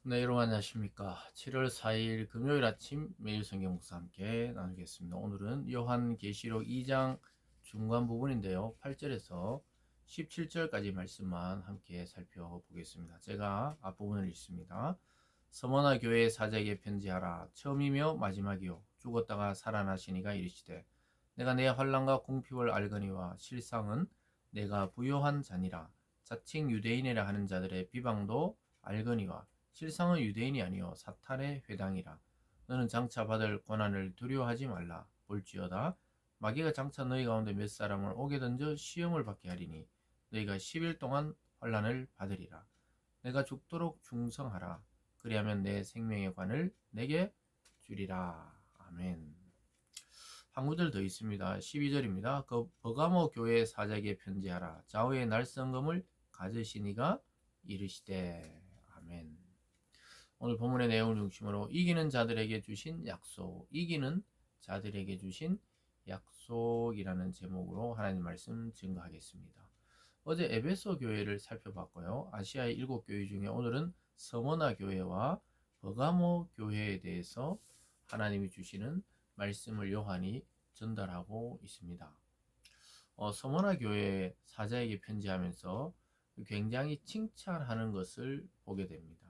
네, 여러분 안녕하십니까. 7월 4일 금요일 아침 매일 성경 묵상 함께 나누겠습니다. 오늘은 요한계시록 2장 중간 부분인데요. 8절에서 17절까지 말씀만 함께 살펴보겠습니다. 제가 앞부분을 읽습니다. 서머나 교회 사자에게 편지하라. 처음이며 마지막이요 죽었다가 살아나시니가 이르시되 내가 내 환난과 궁핍을 알거니와 실상은 내가 부요한 자니라. 자칭 유대인이라 하는 자들의 비방도 알거니와 실상은 유대인이 아니요 사탄의 회당이라. 너는 장차 받을 고난을 두려워하지 말라. 볼지어다 마귀가 장차 너희 가운데 몇 사람을 오게 던져 시험을 받게 하리니 너희가 10일 동안 환난을 받으리라. 내가 죽도록 충성하라. 그리하면 내 생명의 관을 내게 주리라. 아멘. 한 구절 더 있습니다. 12절입니다. 그 버가모 교회 사자에게 편지하라. 좌우의 날성금을 가지시니가 이르시되. 아멘. 오늘 본문의 내용을 중심으로 이기는 자들에게 주신 약속, 이기는 자들에게 주신 약속이라는 제목으로 하나님 말씀 증거하겠습니다. 어제 에베소 교회를 살펴봤고요. 아시아의 7교회 중에 오늘은 서머나 교회와 버가모 교회에 대해서 하나님이 주시는 말씀을 요한이 전달하고 있습니다. 서머나 교회 사자에게 편지하면서 굉장히 칭찬하는 것을 보게 됩니다.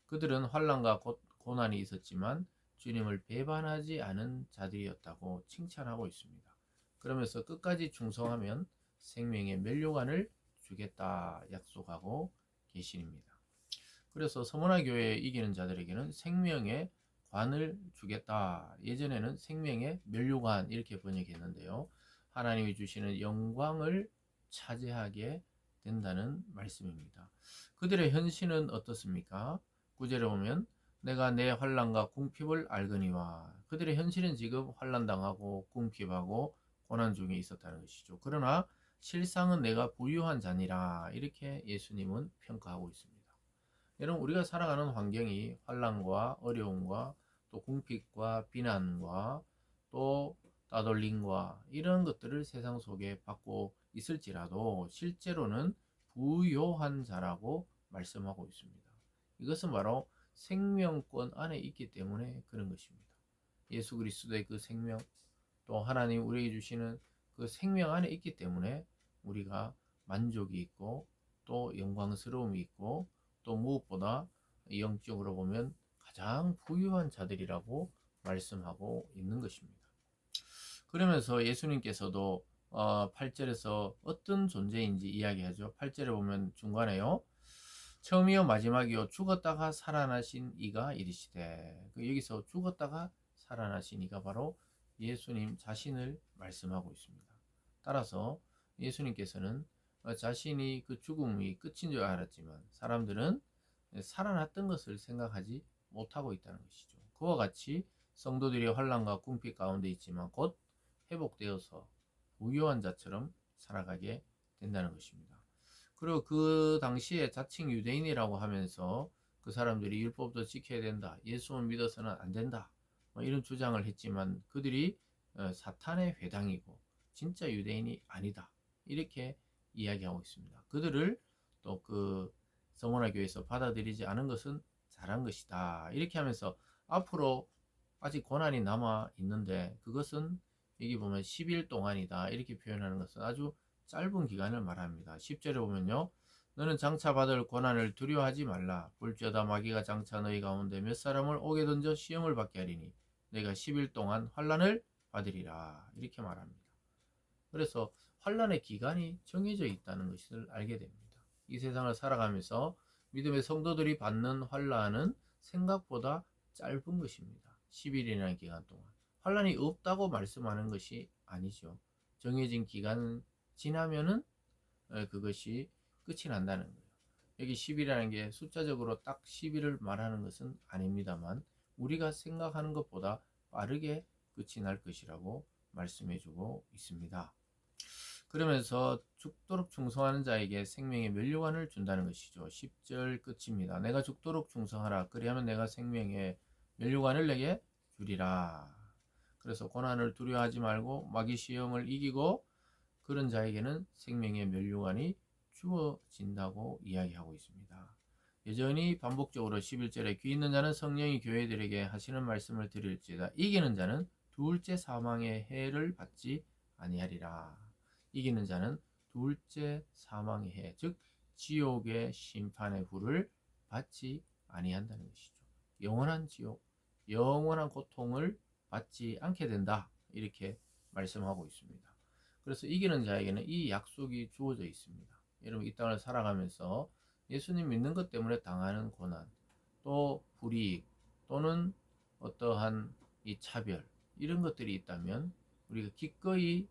그들은 환난과 고난이 있었지만 주님을 배반하지 않은 자들이었다고 칭찬하고 있습니다. 그러면서 끝까지 충성하면 생명의 면류관을 주겠다 약속하고 계십니다. 그래서 서머나 교회에 이기는 자들에게는 생명의 관을 주겠다. 예전에는 생명의 면류관 이렇게 번역했는데요. 하나님이 주시는 영광을 차지하게 된다는 말씀입니다. 그들의 현실은 어떻습니까? 9절에 보면 내가 내 환난과 궁핍을 알거니와 그들의 현실은 지금 환난당하고 궁핍하고 고난 중에 있었다는 것이죠. 그러나 실상은 내가 부유한 자니라 이렇게 예수님은 평가하고 있습니다. 여러분 우리가 살아가는 환경이 환난과 어려움과 또 궁핍과 비난과 또 따돌림과 이런 것들을 세상 속에 받고 있을지라도 실제로는 부요한 자라고 말씀하고 있습니다. 이것은 바로 생명권 안에 있기 때문에 그런 것입니다. 예수 그리스도의 그 생명 또 하나님 우리에게 주시는 그 생명 안에 있기 때문에 우리가 만족이 있고 또 영광스러움이 있고 또 무엇보다 영적으로 보면 가장 부유한 자들이라고 말씀하고 있는 것입니다. 그러면서 예수님께서도 8절에서 어떤 존재인지 이야기하죠. 8절에 보면 중간에요. 처음이요 마지막이요 죽었다가 살아나신 이가 이르시되 여기서 죽었다가 살아나신 이가 바로 예수님 자신을 말씀하고 있습니다. 따라서 예수님께서는 자신이 그 죽음이 끝인 줄 알았지만 사람들은 살아났던 것을 생각하지 못하고 있다는 것이죠. 그와 같이 성도들이 환난과 궁핍 가운데 있지만 곧 회복되어서 부유한 자처럼 살아가게 된다는 것입니다. 그리고 그 당시에 자칭 유대인이라고 하면서 그 사람들이 율법도 지켜야 된다. 예수만 믿어서는 안 된다. 이런 주장을 했지만 그들이 사탄의 회당이고 진짜 유대인이 아니다. 이렇게 이야기하고 있습니다. 그들을 또 그 서머나 교회에서 받아들이지 않은 것은 잘한 것이다. 이렇게 하면서 앞으로 아직 고난이 남아 있는데 그것은 여기 보면 10일 동안이다. 이렇게 표현하는 것은 아주 짧은 기간을 말합니다. 10절에 보면요. 너는 장차 받을 고난을 두려워하지 말라. 볼지어다 마귀가 장차 너희 가운데 몇 사람을 오게 던져 시험을 받게 하리니 너희가 10일 동안 환난을 받으리라. 이렇게 말합니다. 그래서 환난의 기간이 정해져 있다는 것을 알게 됩니다. 이 세상을 살아가면서 믿음의 성도들이 받는 환난은 생각보다 짧은 것입니다. 10일이라는 기간 동안. 환난이 없다고 말씀하는 것이 아니죠. 정해진 기간 지나면은 그것이 끝이 난다는 거예요. 여기 10이라는 게 숫자적으로 딱 10일을 말하는 것은 아닙니다만 우리가 생각하는 것보다 빠르게 끝이 날 것이라고 말씀해주고 있습니다. 그러면서 죽도록 충성하는 자에게 생명의 면류관을 준다는 것이죠. 10절 끝입니다. 내가 죽도록 충성하라. 그리하면 내가 생명의 면류관을 내게 주리라. 그래서 고난을 두려워하지 말고 마귀 시험을 이기고 그런 자에게는 생명의 면류관이 주어진다고 이야기하고 있습니다. 여전히 반복적으로 11절에 귀 있는 자는 성령이 교회들에게 하시는 말씀을 들을지어다. 이기는 자는 둘째 사망의 해를 받지 아니하리라. 이기는 자는 둘째 사망의 해, 즉 지옥의 심판의 후를 받지 아니한다는 것이죠. 영원한 지옥, 영원한 고통을 받지 않게 된다. 이렇게 말씀하고 있습니다. 그래서 이기는 자에게는 이 약속이 주어져 있습니다. 여러분, 이 땅을 살아가면서 예수님 믿는 것 때문에 당하는 고난, 또 불이익, 또는 어떠한 이 차별, 이런 것들이 있다면 우리가 기꺼이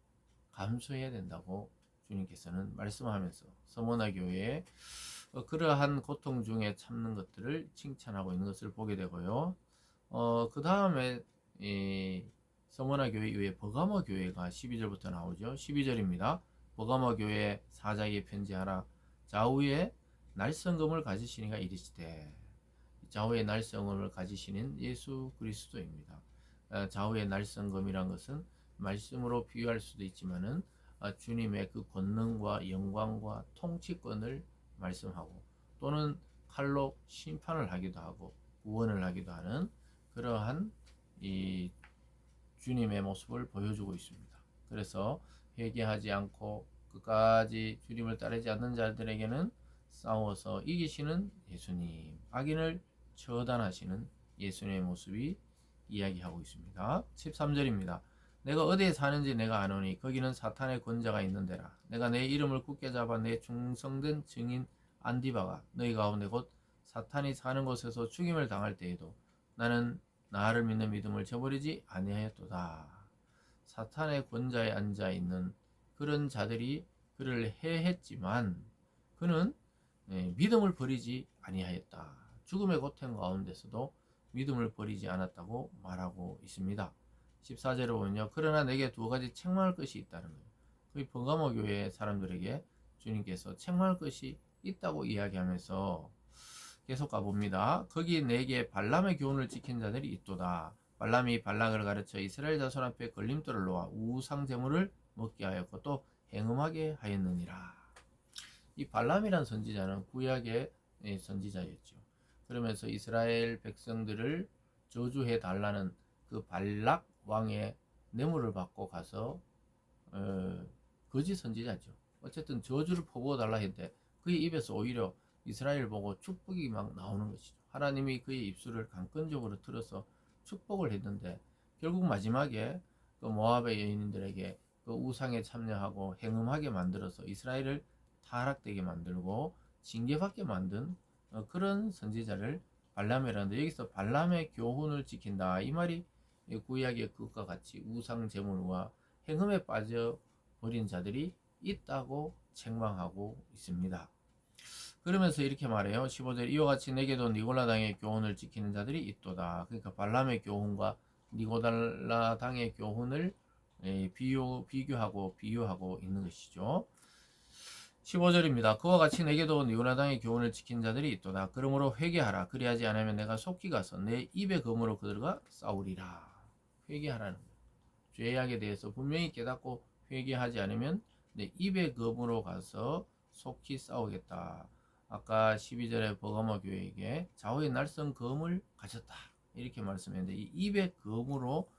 감수해야 된다고 주님께서는 말씀하면서 서머나 교회에 그러한 고통 중에 참는 것들을 칭찬하고 있는 것을 보게 되고요. 그 다음에 서머나 교회 이후에 버가모 교회가 12절부터 나오죠. 12절입니다. 버가모 교회 사자에게 편지하라. 좌우에 날성금을 가지시니가 이르시되, 좌우에 날성금을 가지시는 예수 그리스도입니다. 좌우에 날성금이란 것은 말씀으로 비유할 수도 있지만은 주님의 그 권능과 영광과 통치권을 말씀하고, 또는 칼로 심판을 하기도 하고 구원을 하기도 하는 그러한 이 주님의 모습을 보여주고 있습니다. 그래서 회개하지 않고 끝까지 주님을 따르지 않는 자들에게는 싸워서 이기시는 예수님, 악인을 처단하시는 예수님의 모습이 이야기하고 있습니다. 13절입니다. 내가 어디에 사는지 내가 아노니 거기는 사탄의 권자가 있는 데라. 내가 내 이름을 굳게 잡아 내 충성된 증인 안디바가 너희 가운데 곧 사탄이 사는 곳에서 죽임을 당할 때에도 나는 나를 믿는 믿음을 저버리지 아니하였도다. 사탄의 권자에 앉아 있는 그런 자들이 그를 해했지만 그는 믿음을 버리지 아니하였다. 죽음의 고통 가운데서도 믿음을 버리지 않았다고 말하고 있습니다. 14절에 보면요. 그러나 내게 두 가지 책망할 것이 있다는 거예요. 그 버가모 교회 사람들에게 주님께서 책망할 것이 있다고 이야기하면서 계속 가봅니다. 거기 내게 발람의 교훈을 지킨 자들이 있도다. 발람이 발락을 가르쳐 이스라엘 자손 앞에 걸림돌을 놓아 우상 제물을 먹게 하였고 또 행음하게 하였느니라. 이 발람이란 선지자는 구약의 선지자였죠. 그러면서 이스라엘 백성들을 저주해 달라는 그 발락 왕의 뇌물을 받고 가서 거짓 선지자죠. 어쨌든 저주를 퍼부어 달라 했는데 그의 입에서 오히려 이스라엘 보고 축복이 막 나오는 것이죠. 하나님이 그의 입술을 강권적으로 틀어서 축복을 했는데 결국 마지막에 그 모압의 여인들에게 그 우상에 참여하고 행음하게 만들어서 이스라엘을 타락되게 만들고 징계받게 만든 그런 선지자를 발람이라는데, 여기서 발람의 교훈을 지킨다 이 말이 구약의 그것과 같이 우상 제물과 행음에 빠져 버린 자들이 있다고 책망하고 있습니다. 그러면서 이렇게 말해요. 15절 이와 같이 내게도 니골라 당의 교훈을 지키는 자들이 있도다. 그러니까 발람의 교훈과 니고달라 당의 교훈을 비교하고 비유하고 있는 것이죠. 15절입니다. 그와 같이 내게도 니고라 당의 교훈을 지킨 자들이 있도다. 그러므로 회개하라. 그리하지 않으면 내가 속히 가서 내 입의 검으로 그들과 싸우리라. 회개하라는 거예요. 죄악에 대해서 분명히 깨닫고 회개하지 않으면 내 입의 검으로 가서 속히 싸우겠다. 아까 12절에 버가모 교회에게 좌우의 날선 검을 가졌다 이렇게 말씀했는데, 이 입의 검으로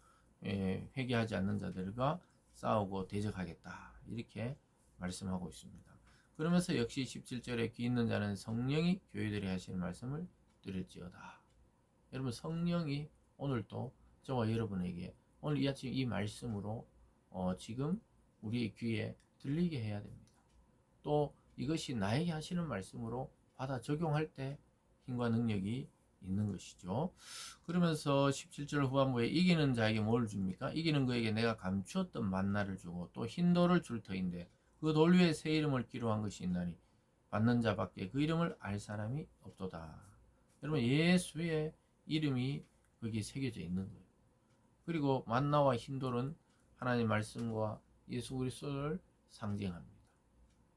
회개하지 않는 자들과 싸우고 대적하겠다 이렇게 말씀하고 있습니다. 그러면서 역시 17절에 귀 있는 자는 성령이 교회들이 하시는 말씀을 들을지어다. 여러분, 성령이 오늘도 저와 여러분에게 오늘 이 아침 이 말씀으로 지금 우리의 귀에 들리게 해야 됩니다. 또 이것이 나에게 하시는 말씀으로 받아 적용할 때 힘과 능력이 있는 것이죠. 그러면서 17절 후반부에 이기는 자에게 뭘 줍니까? 이기는 그에게 내가 감추었던 만나를 주고 또 흰 돌을 줄 터인데 그 돌 위에 새 이름을 기록한 것이 있나니 받는 자밖에 그 이름을 알 사람이 없도다. 여러분, 예수의 이름이 거기에 새겨져 있는 거예요. 그리고 만나와 흰 돌은 하나님 말씀과 예수 그리스도를 상징합니다.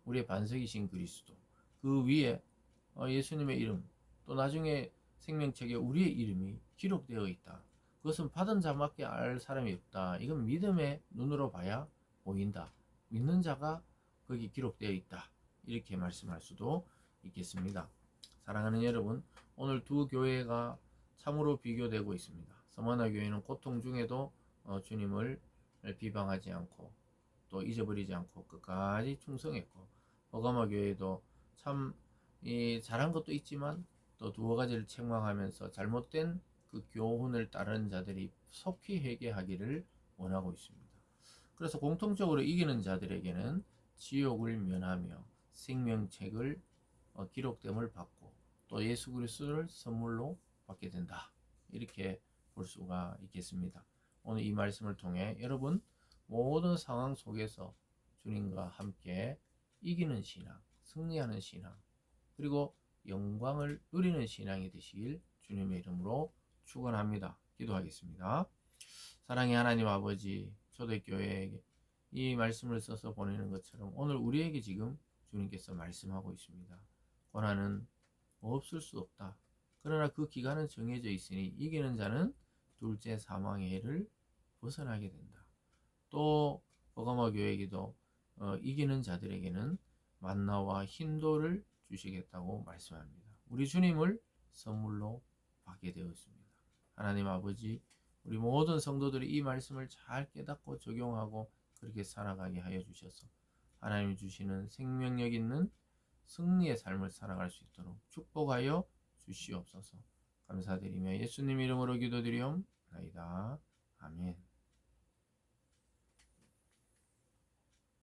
우리의 반석이신 그리스도, 그 위에 예수님의 이름, 또 나중에 생명책에 우리의 이름이 기록되어 있다. 그것은 받은 자밖에 알 사람이 없다. 이건 믿음의 눈으로 봐야 보인다. 믿는 자가 거기 기록되어 있다. 이렇게 말씀할 수도 있겠습니다. 사랑하는 여러분, 오늘 두 교회가 참으로 비교되고 있습니다. 서머나 교회는 고통 중에도 주님을 비방하지 않고 또 잊어버리지 않고 끝까지 충성했고, 버가마 교회도 참 잘한 것도 있지만 또 두어 가지를 책망하면서 잘못된 그 교훈을 따르는 자들이 속히 회개하기를 원하고 있습니다. 그래서 공통적으로 이기는 자들에게는 지옥을 면하며 생명책을 기록됨을 받고 또 예수 그리스도를 선물로 받게 된다. 이렇게 볼 수가 있겠습니다. 오늘 이 말씀을 통해 여러분 모든 상황 속에서 주님과 함께 이기는 신앙, 승리하는 신앙, 그리고 영광을 누리는 신앙이 되시길 주님의 이름으로 축원합니다. 기도하겠습니다. 사랑의 하나님 아버지, 초대교회에게 이 말씀을 써서 보내는 것처럼 오늘 우리에게 지금 주님께서 말씀하고 있습니다. 고난은 없을 수 없다. 그러나 그 기간은 정해져 있으니 이기는 자는 둘째 사망의 해를 벗어나게 된다. 또 버가마 교회에게도 이기는 자들에게는 만나와 흰돌을 주시겠다고 말씀합니다. 우리 주님을 선물로 받게 되었습니다. 하나님 아버지, 우리 모든 성도들이 이 말씀을 잘 깨닫고 적용하고 그렇게 살아가게 하여 주셔서 하나님이 주시는 생명력 있는 승리의 삶을 살아갈 수 있도록 축복하여 주시옵소서. 감사드리며 예수님 이름으로 기도드리옵나이다. 아멘.